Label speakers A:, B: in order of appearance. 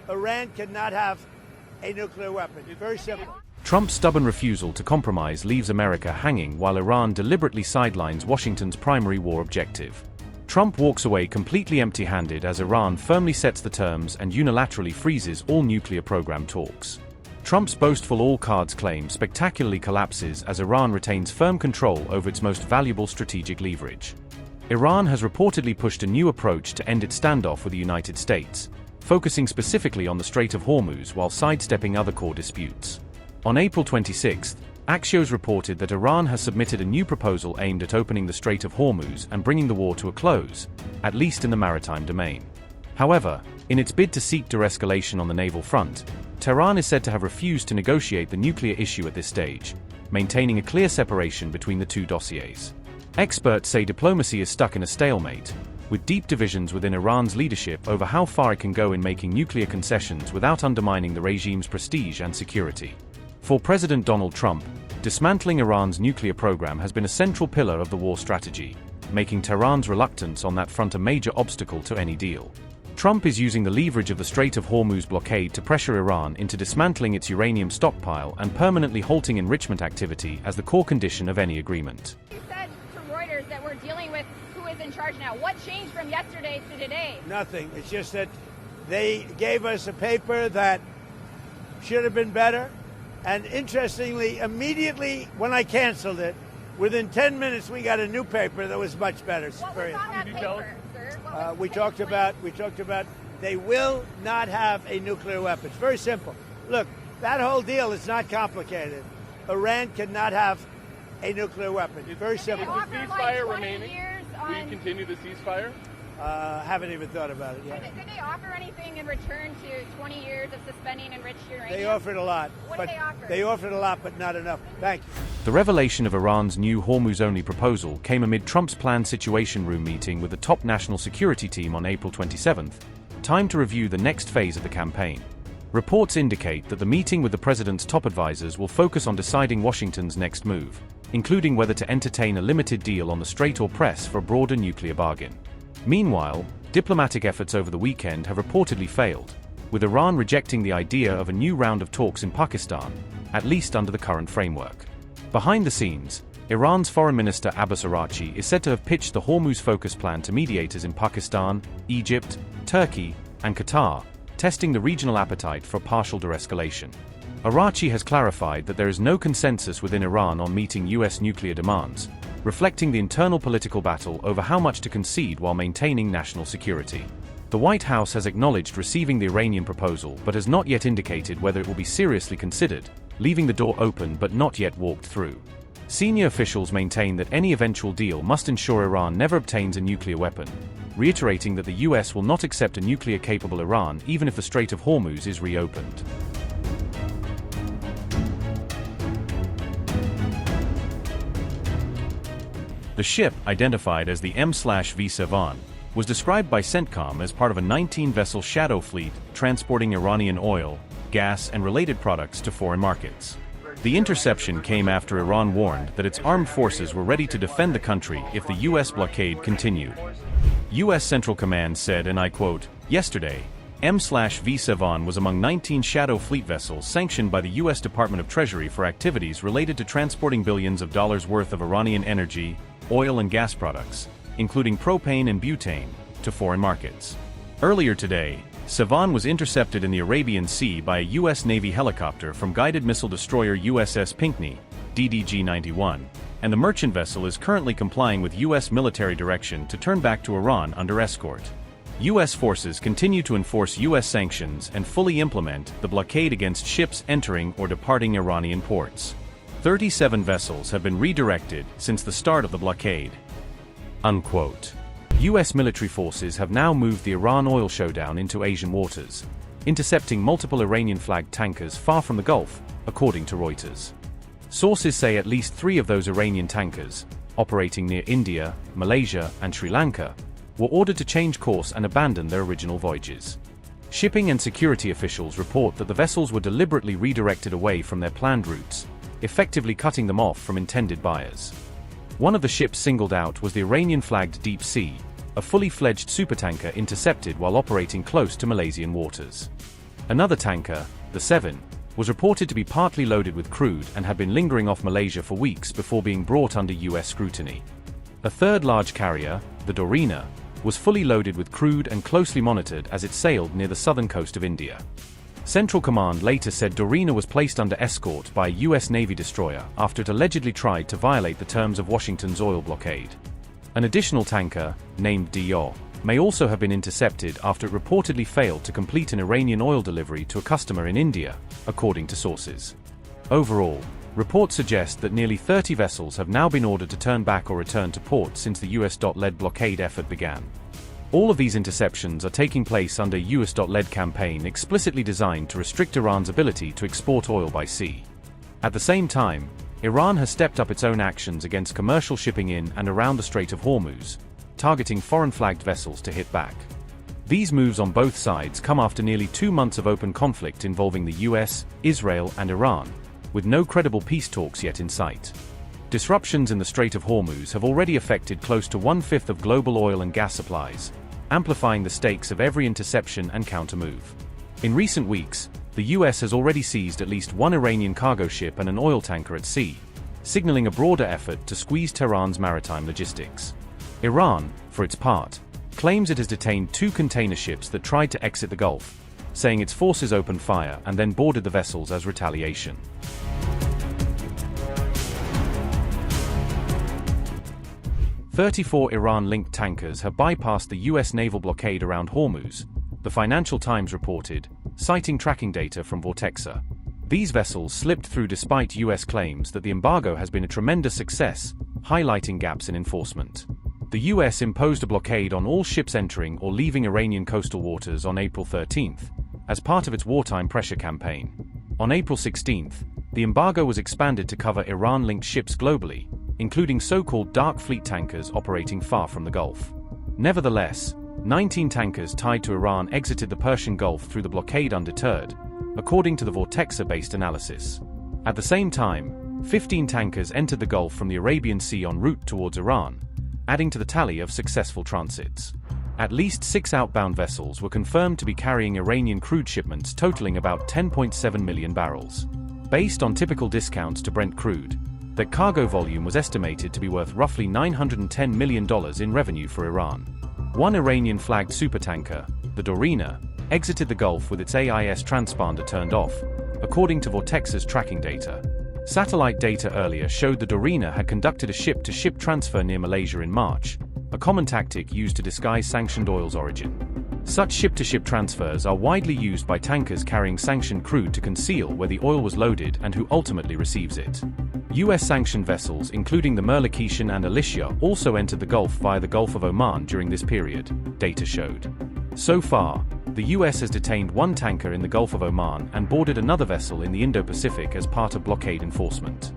A: Iran cannot have a nuclear weapon. Very simple.
B: Trump's stubborn refusal to compromise leaves America hanging while Iran deliberately sidelines Washington's primary war objective. Trump walks away completely empty-handed as Iran firmly sets the terms and unilaterally freezes all nuclear program talks. Trump's boastful all-cards claim spectacularly collapses as Iran retains firm control over its most valuable strategic leverage. Iran has reportedly pushed a new approach to end its standoff with the United States, focusing specifically on the Strait of Hormuz while sidestepping other core disputes. On April 26, Axios reported that Iran has submitted a new proposal aimed at opening the Strait of Hormuz and bringing the war to a close, at least in the maritime domain. However, in its bid to seek de-escalation on the naval front, Tehran is said to have refused to negotiate the nuclear issue at this stage, maintaining a clear separation between the two dossiers. Experts say diplomacy is stuck in a stalemate, with deep divisions within Iran's leadership over how far it can go in making nuclear concessions without undermining the regime's prestige and security. For President Donald Trump, dismantling Iran's nuclear program has been a central pillar of the war strategy, making Tehran's reluctance on that front a major obstacle to any deal. Trump is using the leverage of the Strait of Hormuz blockade to pressure Iran into dismantling its uranium stockpile and permanently halting enrichment activity as the core condition of any agreement.
C: You said to Reuters that we're dealing with who is in charge now. What changed from yesterday to today?
A: Nothing. It's just that they gave us a paper that should have been better. And interestingly, immediately when I canceled it, within 10 minutes we got a new paper that was much better.
C: What was on that paper, sir?
A: We talked about they will not have a nuclear weapon. It's very simple. Look, that whole deal is not complicated. Iran cannot have a nuclear weapon. It's very simple.
D: Is the ceasefire remaining? Will you continue the ceasefire?
A: Haven't even thought about it yet.
C: Did they offer anything in return to 20 years of suspending enriched uranium?
A: They offered a lot.
C: What did they offer?
A: They offered a lot, but not enough. Thank you.
B: The revelation of Iran's new Hormuz-only proposal came amid Trump's planned Situation Room meeting with the top national security team on April 27, time to review the next phase of the campaign. Reports indicate that the meeting with the president's top advisors will focus on deciding Washington's next move, including whether to entertain a limited deal on the Strait or press for a broader nuclear bargain. Meanwhile, diplomatic efforts over the weekend have reportedly failed, with Iran rejecting the idea of a new round of talks in Pakistan, at least under the current framework. Behind the scenes, Iran's Foreign Minister Abbas Araghchi is said to have pitched the Hormuz-focused plan to mediators in Pakistan, Egypt, Turkey, and Qatar, testing the regional appetite for partial de-escalation. Araghchi has clarified that there is no consensus within Iran on meeting U.S. nuclear demands, reflecting the internal political battle over how much to concede while maintaining national security. The White House has acknowledged receiving the Iranian proposal but has not yet indicated whether it will be seriously considered, leaving the door open but not yet walked through. Senior officials maintain that any eventual deal must ensure Iran never obtains a nuclear weapon, reiterating that the U.S. will not accept a nuclear-capable Iran even if the Strait of Hormuz is reopened. The ship, identified as the M/V Sevan, was described by CENTCOM as part of a 19-vessel shadow fleet transporting Iranian oil, gas, and related products to foreign markets. The interception came after Iran warned that its armed forces were ready to defend the country if the U.S. blockade continued. U.S. Central Command said, and I quote, "Yesterday, M/V Sevan was among 19 shadow fleet vessels sanctioned by the U.S. Department of Treasury for activities related to transporting billions of dollars worth of Iranian energy, oil and gas products, including propane and butane, to foreign markets." Earlier today, Sevan was intercepted in the Arabian Sea by a U.S. Navy helicopter from guided missile destroyer USS Pinckney, DDG-91, and the merchant vessel is currently complying with U.S. military direction to turn back to Iran under escort. U.S. forces continue to enforce U.S. sanctions and fully implement the blockade against ships entering or departing Iranian ports. 37 vessels have been redirected since the start of the blockade. Unquote. U.S. military forces have now moved the Iran oil showdown into Asian waters, intercepting multiple Iranian-flagged tankers far from the Gulf, according to Reuters. Sources say at least 3 of those Iranian tankers, operating near India, Malaysia, and Sri Lanka, were ordered to change course and abandon their original voyages. Shipping and security officials report that the vessels were deliberately redirected away from their planned routes, effectively cutting them off from intended buyers. One of the ships singled out was the Iranian-flagged Deep Sea, a fully fledged supertanker intercepted while operating close to Malaysian waters. Another tanker, the 7, was reported to be partly loaded with crude and had been lingering off Malaysia for weeks before being brought under US scrutiny. A third large carrier, the Dorina, was fully loaded with crude and closely monitored as it sailed near the southern coast of India. Central Command later said Dorina was placed under escort by a US Navy destroyer after it allegedly tried to violate the terms of Washington's oil blockade. An additional tanker, named de-escalation, may also have been intercepted after it reportedly failed to complete an Iranian oil delivery to a customer in India, according to sources. Overall, reports suggest that nearly 30 vessels have now been ordered to turn back or return to port since the US-led blockade effort began. All of these interceptions are taking place under a US-led campaign explicitly designed to restrict Iran's ability to export oil by sea. At the same time, Iran has stepped up its own actions against commercial shipping in and around the Strait of Hormuz, targeting foreign-flagged vessels to hit back. These moves on both sides come after nearly 2 months of open conflict involving the US, Israel, and Iran, with no credible peace talks yet in sight. Disruptions in the Strait of Hormuz have already affected close to 1/5 of global oil and gas supplies, amplifying the stakes of every interception and countermove. In recent weeks, the US has already seized at least one Iranian cargo ship and an oil tanker at sea, signaling a broader effort to squeeze Tehran's maritime logistics. Iran, for its part, claims it has detained 2 container ships that tried to exit the Gulf, saying its forces opened fire and then boarded the vessels as retaliation. "34 Iran-linked tankers have bypassed the US naval blockade around Hormuz," the Financial Times reported, citing tracking data from Vortexa. These vessels slipped through despite US claims that the embargo has been a tremendous success, highlighting gaps in enforcement. The US imposed a blockade on all ships entering or leaving Iranian coastal waters on April 13th, as part of its wartime pressure campaign. On April 16th, the embargo was expanded to cover Iran-linked ships globally, including so-called dark fleet tankers operating far from the Gulf. Nevertheless, 19 tankers tied to Iran exited the Persian Gulf through the blockade undeterred, according to the Vortexa-based analysis. At the same time, 15 tankers entered the Gulf from the Arabian Sea en route towards Iran, adding to the tally of successful transits. At least 6 outbound vessels were confirmed to be carrying Iranian crude shipments totaling about 10.7 million barrels. Based on typical discounts to Brent crude, that cargo volume was estimated to be worth roughly $910 million in revenue for Iran. One Iranian-flagged supertanker, the Dorina, exited the Gulf with its AIS transponder turned off, according to Vortexa's tracking data. Satellite data earlier showed the Dorina had conducted a ship-to-ship transfer near Malaysia in March, a common tactic used to disguise sanctioned oil's origin. Such ship-to-ship transfers are widely used by tankers carrying sanctioned crude to conceal where the oil was loaded and who ultimately receives it. US-sanctioned vessels, including the Merlikishan and Alicia, also entered the Gulf via the Gulf of Oman during this period, data showed. So far, the US has detained 1 tanker in the Gulf of Oman and boarded another vessel in the Indo-Pacific as part of blockade enforcement.